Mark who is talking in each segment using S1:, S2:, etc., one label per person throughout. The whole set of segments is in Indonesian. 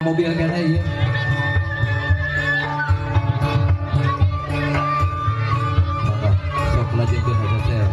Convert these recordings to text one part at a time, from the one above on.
S1: mobil kena iya. Sok lanjutkan aja saya.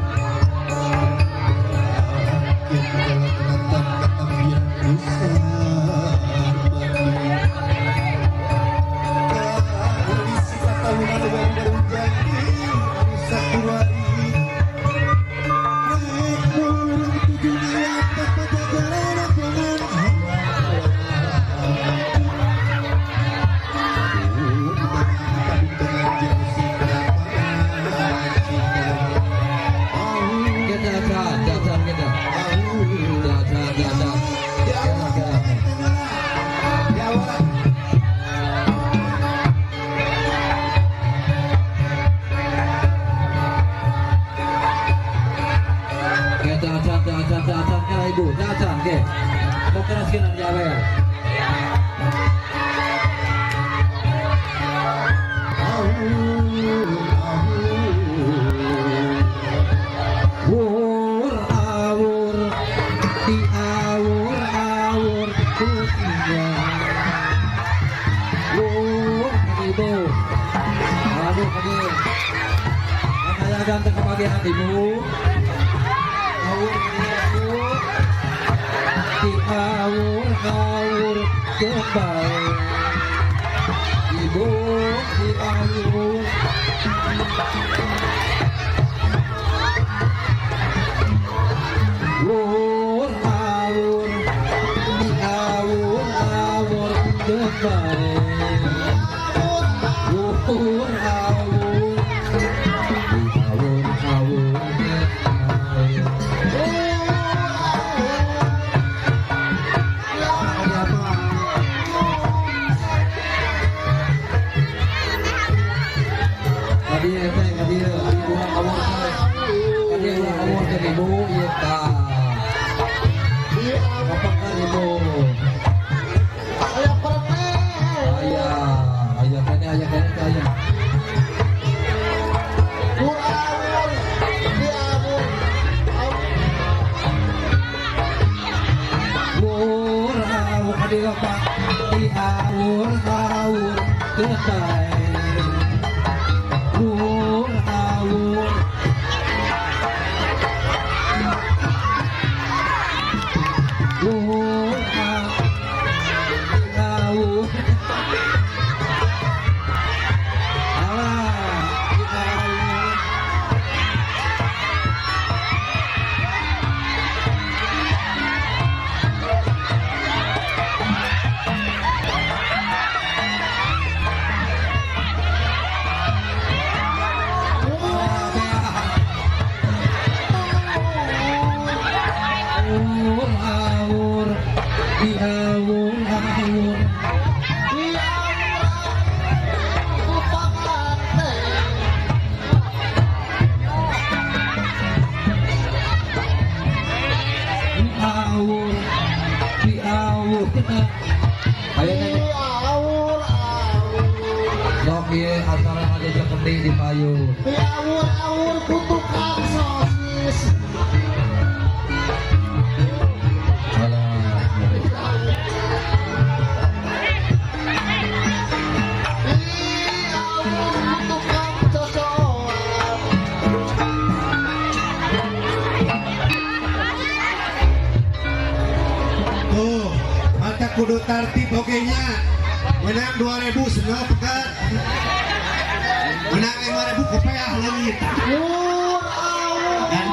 S1: Ibu, jajan ke, mau keraskin aja ya. Awur awur, di awur awur putihnya. Awur ibu, aduh pagi, saya ganteng kebagian ibu. Awur di awur awur kembali ibu di awur awur awur di awur awur kembali awur awur di awur awur di payung.
S2: Awur-awur kutukan sosis.
S1: Alah.
S2: Awur kutukan cocokan.
S3: Tuh, mata kudu tertib ogenya. Menang 2000 senang pekan. Menang 5.000 kopiah lagi.
S2: Awur-awur.
S3: Dan